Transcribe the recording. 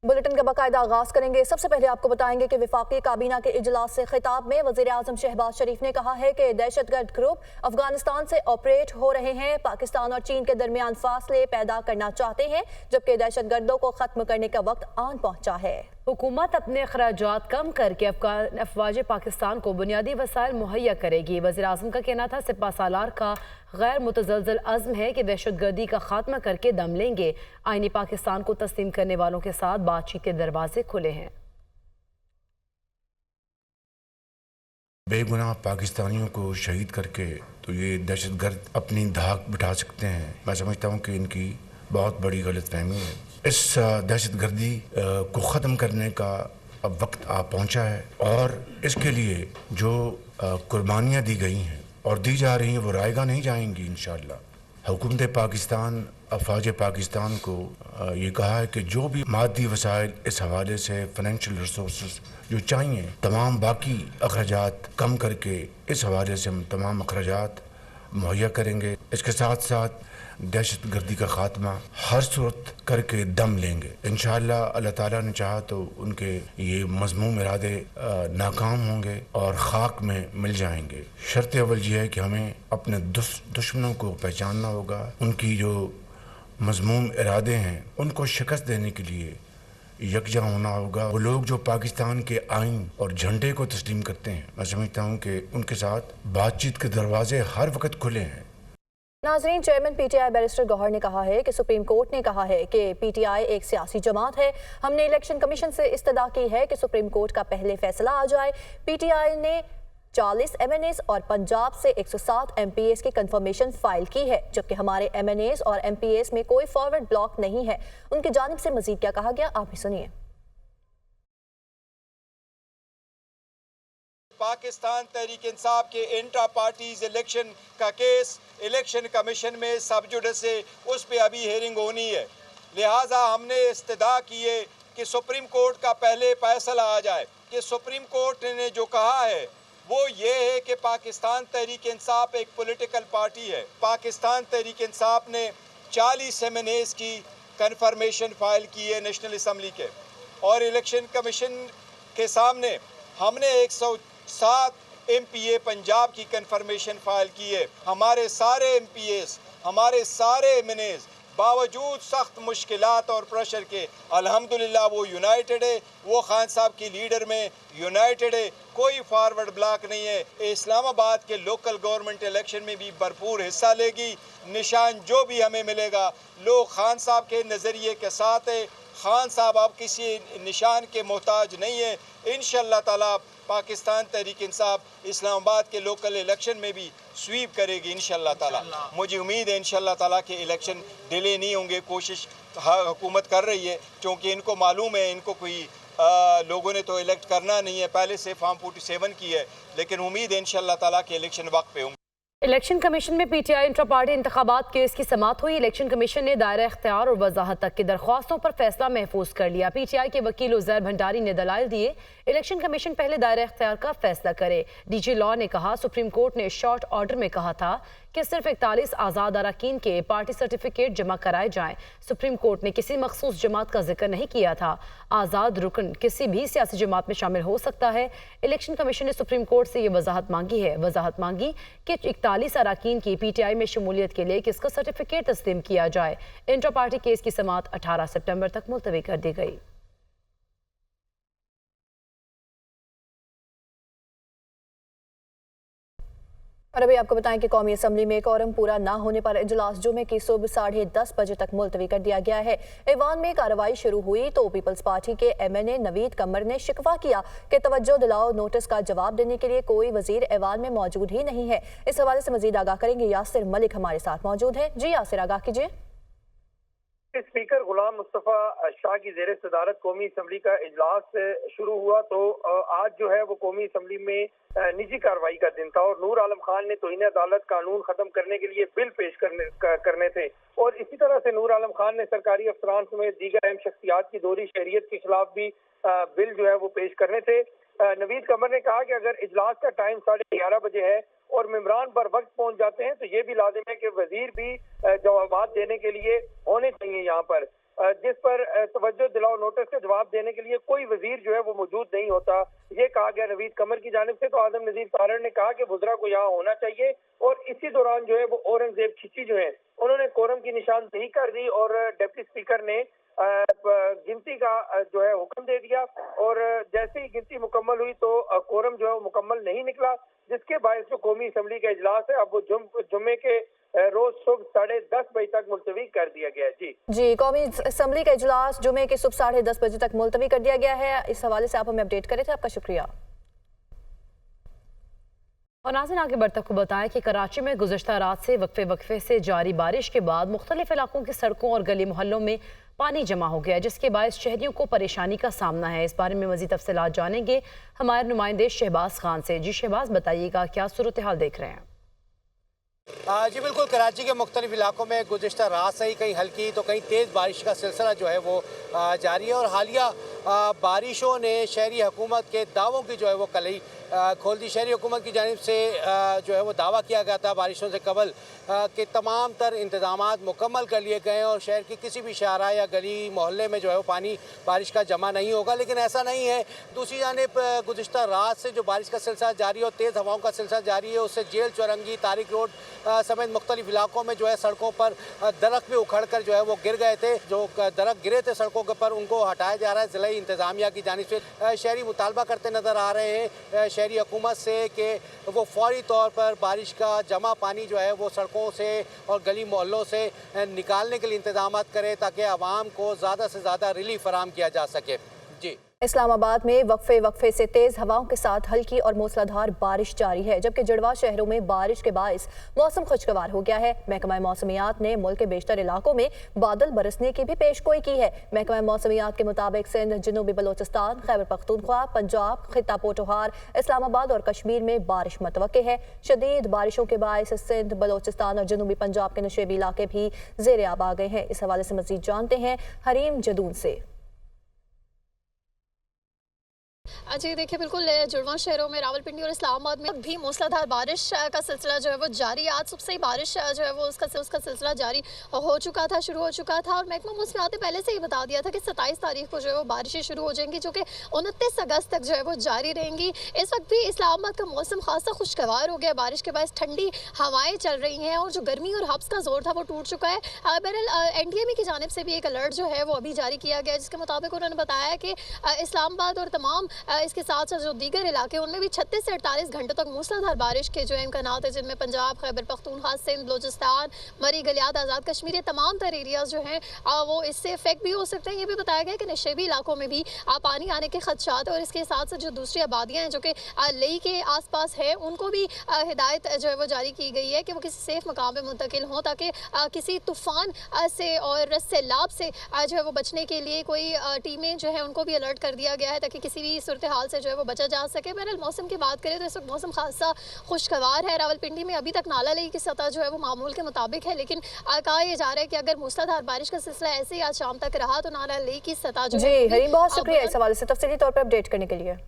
Bulletin का बाकायदा आगाज करेंगे। सबसे पहले आपको बताएंगे कि विफाकी काबीना के इजलास से खिताब में वजीर आजम शहबाज शरीफ ने कहा है कि दहशतगर्द ग्रुप अफगानिस्तान से ऑपरेट हो रहे हैं, पाकिस्तान और चीन के दरमियान फासले पैदा करना चाहते हैं, जबकि दहशतगर्दों को खत्म करने का वक्त आन पहुंचा है। हुकूमत अपने अखराजात कम करके अफवाज पाकिस्तान को बुनियादी वसाइल मुहैया करेगी। वज़ीर आज़म का कहना था सिपा सालार का गैर मुतज़लज़ल अज़्म है कि दहशतगर्दी का खात्मा करके दम लेंगे। आईनी पाकिस्तान को तस्लीम करने वालों के साथ बातचीत के दरवाजे खुले हैं। बेगुनाह पाकिस्तानियों को शहीद करके तो ये दहशतगर्द अपनी धाक बिठा सकते हैं। मैं समझता हूँ कि इनकी बहुत बड़ी गलतफहमी है। इस दहशतगर्दी को ख़त्म करने का अब वक्त आ पहुँचा है और इसके लिए जो कुर्बानियाँ दी गई हैं और दी जा रही हैं वो रायगा नहीं जाएंगी इंशाअल्लाह। हुकूमत पाकिस्तान अफवाज पाकिस्तान को ये कहा है कि जो भी मादी वसाइल इस हवाले से फाइनेंशियल रिसोर्स जो चाहिए तमाम बाकी अखराजात कम करके इस हवाले से हम तमाम अखराजात मुहैया करेंगे। इसके साथ साथ दहशतगर्दी का खात्मा हर सूरत करके दम लेंगे इंशाअल्लाह। अल्लाह ताला ने चाहा तो उनके ये मज़मूम इरादे नाकाम होंगे और खाक में मिल जाएंगे। शर्त अव्वल ये है कि हमें अपने दुश्मनों को पहचानना होगा, उनकी जो मज़मूम इरादे हैं उनको शिकस्त देने के लिए यकजा होना होगा। वो लोग जो पाकिस्तान के आइन और झंडे को तस्लीम करते हैं, मैं समझता हूँ कि उनके साथ बातचीत के दरवाजे हर वक्त खुले हैं। नाजरीन, चेयरमैन पीटीआई बैरिस्टर गौहर ने कहा है कि सुप्रीम कोर्ट ने कहा है कि पीटीआई एक सियासी जमात है। हमने इलेक्शन कमीशन से इस्तदा की है कि सुप्रीम कोर्ट का पहले फैसला आ जाए। पीटीआई ने 40 एमएनएस और पंजाब से 107 एमपीएस की कंफर्मेशन फाइल की है, जबकि हमारे एमएनएस और एमपीएस में कोई फॉरवर्ड ब्लॉक नहीं है। उनकी जानिब से मजीद क्या कहा गया, आप भी सुनिए। पाकिस्तान तहरीक इंसाफ के इंट्रा पार्टीज इलेक्शन का केस इलेक्शन कमीशन में सब जुडिस है, उस पर अभी हेयरिंग होनी है। लिहाजा हमने इस्तदा की है कि सुप्रीम कोर्ट का पहले फैसला आ जाए। कि सुप्रीम कोर्ट ने जो कहा है वो ये है कि पाकिस्तान तहरीक इंसाफ एक पॉलिटिकल पार्टी है। पाकिस्तान तहरीक इंसाफ ने 40 एमएनएस की कन्फर्मेशन फाइल की है नेशनल असम्बली के, और इलेक्शन कमीशन के सामने हमने 107 एमपीए पंजाब की कन्फर्मेशन फाइल की है। हमारे सारे एमपीएस, हमारे सारे एमएनएस बावजूद सख्त मुश्किलात और प्रेशर के अल्हम्दुलिल्लाह वो यूनाइटेड है, वो खान साहब की लीडर में यूनाइटेड है, कोई फॉरवर्ड ब्लॉक नहीं है। इस्लामाबाद के लोकल गवर्नमेंट इलेक्शन में भी भरपूर हिस्सा लेगी। निशान जो भी हमें मिलेगा लोग खान साहब के नज़रिए के साथ है। खान साहब अब किसी निशान के मोहताज नहीं है। इंशाअल्लाह ताला पाकिस्तान तहरीक इंसाफ इस्लामाबाद के लोकल इलेक्शन में भी स्वीप करेगी इंशाअल्लाह ताला। मुझे उम्मीद है इंशाअल्लाह ताला के इलेक्शन डिले नहीं होंगे। कोशिश हुकूमत कर रही है, क्योंकि इनको मालूम है इनको कोई लोगों ने तो इलेक्ट करना नहीं है, पहले से फॉर्म 47 की है, लेकिन उम्मीद है इंशाअल्लाह ताला के इलेक्शन वक्त पे होंगे। इलेक्शन कमीशन में पीटीआई इंट्रा पार्टी इंतखाबात केस की समाअत हुई। इलेक्शन कमीशन ने दायरा इख्तियार और वजाहत तक की दरख्वास्तों पर फैसला महफूज कर लिया। पीटीआई के वकील उज़ैर भंडारी ने दलाइल दिए। इलेक्शन कमीशन पहले दायरा इख्तियार का फैसला करे। डीजी लॉ ने कहा सुप्रीम कोर्ट ने शॉर्ट ऑर्डर में कहा था कि सिर्फ 41 आज़ाद अरकान के पार्टी सर्टिफिकेट जमा कराए जाएं। सुप्रीम कोर्ट ने किसी मखसूस जमात का जिक्र नहीं किया था। आज़ाद रुकन किसी भी सियासी जमात में शामिल हो सकता है। इलेक्शन कमीशन ने सुप्रीम कोर्ट से ये वजाहत मांगी है। वजाहत मांगी कि 41 अरकान की पीटीआई में शमूलियत के लिए किसका सर्टिफिकेट तस्लीम किया जाए। इंट्रा पार्टी केस की समाअत 18 सितंबर तक मुलतवी कर दी गई। और अभी आपको बताएं कि कौमी असम्बली में कोरम पूरा ना होने पर इजलास जुमे की सुबह 10:30 बजे तक मुलतवी कर दिया गया है। ऐवान में कार्रवाई शुरू हुई तो पीपल्स पार्टी के एमएनए नवीद कमर ने शिकवा किया कि तवज्जो दिलाओ नोटिस का जवाब देने के लिए कोई वजीर ऐवान में मौजूद ही नहीं है। इस हवाले से मजीद आगाह करेंगे यासिर मलिक हमारे साथ मौजूद है। जी यासिर, आगाह कीजिए। स्पीकर गुलाम मुस्तफ़ा शाह की ज़ेर सदारत कौमी असम्बली का इजलास शुरू हुआ तो आज जो है वो कौमी असम्बली में निजी कार्रवाई का दिन था और नूर आलम खान ने तौहीन अदालत कानून खत्म करने के लिए बिल पेश करने थे, और इसी तरह से नूर आलम खान ने सरकारी अफसरान समेत दीगर अहम शख्सियात की दोहरी शहरियत के खिलाफ भी बिल जो है वो पेश करने थे। नवीद कमर ने कहा कि अगर इजलास का टाइम 11:30 बजे है और मेम्बरान पर वक्त पहुंच जाते हैं तो ये भी लाजिम है कि वजीर भी जवाब देने के लिए होने चाहिए यहाँ पर। जिस पर तवज्जो दिलाओ नोटिस का जवाब देने के लिए कोई वजीर जो है वो मौजूद नहीं होता। ये कहा गया नवीद कमर की जानिब से। तो आजम नजीर तारड़ ने कहा कि वज़रा को यहाँ होना चाहिए और इसी दौरान जो है वो औरंगजेब चिश्ती जो है उन्होंने कोरम की निशानदेही कर दी और डिप्टी स्पीकर ने गिनती का जो है हुक्म दे दिया और जैसे ही गिनती मुकम्मल हुई तो कोरम जो है वो मुकम्मल नहीं निकला, जिसके बायस जो कौमी असम्बली का इजलास है अब वो जुम्मे के रोज सुबह 10:30 बजे तक मुलतवी कर दिया गया है। जी कौमी असम्बली का इजलास जुमे के सुबह 10:30 बजे तक मुलतवी कर दिया गया है। इस हवाले से आप हमें अपडेट करे थे, आपका शुक्रिया। और नाज़रीन आगे बढ़ते को बताएं कि कराची में गुज़श्ता रात से वक्फे से जारी बारिश के बाद मुख्तलिफ इलाकों की सड़कों और गली मोहल्लों में पानी जमा हो गया, जिसके बायस शहरियों को परेशानी का सामना है। इस बारे में मज़ीद तफसीलात जानेंगे हमारे नुमाइंदे शहबाज खान से। जी शहबाज, बताइएगा क्या सूरत हाल देख रहे हैं? जी बिल्कुल, कराची के मुख्तलिफ इलाकों में गुज़श्ता रात से ही कहीं हल्की तो कहीं तेज़ बारिश का सिलसिला जो है वो जारी है और हालिया बारिशों ने शहरी हुकूमत के दावों की जो है वो कलई खोल दी। शहरी हुकूमत की जानिब से जो है वो दावा किया गया था बारिशों से कबल कि तमाम तर इंतजामात मुकम्मल कर लिए गए हैं और शहर की किसी भी शाहरा या गली मोहल्ले में जो है वो पानी बारिश का जमा नहीं होगा, लेकिन ऐसा नहीं है। दूसरी जानिब गुज़श्ता रात से जो बारिश का सिलसिला जारी है और तेज़ हवाओं का सिलसिला जारी है, उससे जेल चौरंगी तारिक रोड समेत मुख्तलिफ इलाकों में जो है सड़कों पर दरख्त भी उखड़ कर जो है वो गिर गए थे। जो दरख्त गिरे थे सड़कों के पर उनको हटाया जा रहा है। ज़िला इंतज़ामिया की जानिब से शहरी मुतालबा करते नज़र आ रहे हैं शहरी हुकूमत से कि वो फौरी तौर पर बारिश का जमा पानी जो है वो सड़कों से और गली मोहल्लों से निकालने के लिए इंतजाम करें ताकि आवाम को ज़्यादा से ज़्यादा रिलीफ फराहम किया जा सके। जी इस्लामाबाद में वक्फे से तेज हवाओं के साथ हल्की और मूसलाधार बारिश जारी है, जबकि जुड़वा शहरों में बारिश के बायस मौसम खुशगवार हो गया है। महकमा मौसमियात ने मुल्क के बेशतर इलाकों में बादल बरसने की भी पेशगोई की है। महकमा मौसमियात के मुताबिक सिंध, जनूबी बलोचिस्तान, खैबर पख्तूनख्वा, पंजाब, खित्ता पोटोहार, इस्लामाबाद और कश्मीर में बारिश मुतवक्के है। शदीद बारिशों के बायस सिंध, बलोचिस्तान और जनूबी पंजाब के नशेबी इलाके भी ज़ेर आब आ गए हैं। इस हवाले से मजीद जानते हैं हरीम जदून से। जी देखिए, बिल्कुल जुड़वा शहरों में रावलपिंडी और इस्लामाबाद में भी मूसलाधार बारिश का सिलसिला जो है वो जारी। आज सुबह से ही बारिश जो है वो उसका सिलसिला जारी हो चुका था, शुरू हो चुका था और महकमा मौसमियात ने पहले से ही बता दिया था कि 27 तारीख को जो है वो बारिशें शुरू हो जाएंगी, जो कि 29 अगस्त तक जो है वो जारी रहेंगी। इस वक्त भी इस्लामाबाद का मौसम खासा खुशगवार हो गया। बारिश के बाद ठंडी हवाएं चल रही हैं और जो गर्मी और हब्स का जोर था वो टूट चुका है। बहरहाल NTME की जानिब से भी एक अलर्ट जो है वो अभी जारी किया गया, जिसके मुताबिक उन्होंने बताया कि इस्लामाबाद और तमाम इसके साथ साथ जो दीगर इलाके उनमें भी 36 से 48 घंटों तक मूसलाधार बारिश के जो है इम्कानात है, जिनमें पंजाब, खैबर पख्तूनख्वा, सिंध, बलूचिस्तान, मरी, गलियात, आज़ाद कश्मीर, तमाम तर एरियाज जो हैं वो इससे इफेक्ट भी हो सकते हैं। ये भी बताया गया कि नशेबी इलाकों में भी पानी आने के खदशात और इसके साथ साथ जो दूसरी आबादियाँ हैं जो कि लेई के आसपास है, उनको भी हिदायत जो है वो जारी की गई है कि वो किसी सेफ मकाम पर मुंतकिल हों, ताकि किसी तूफ़ान से और सैलाब से जो है वो बचने के लिए कोई टीमें जो है उनको भी अलर्ट कर दिया गया है, ताकि किसी भी सूरत हाल से जो है वो बचा जा सके। बहरहाल मौसम की बात करें तो इस वक्त मौसम खासा खुशगवार है। रावलपिंडी में अभी तक नाला लेई की सतह जो है वो मामूल के मुताबिक है, लेकिन कहा यह जा रहा है कि अगर मूसलाधार बारिश का सिलसिला ऐसे ही आज शाम तक रहा तो नाला लेई की सतह जो है। जी हरीम, बहुत शुक्रिया इस हवाले से तफसीली तौर पर अपडेट करने के लिए।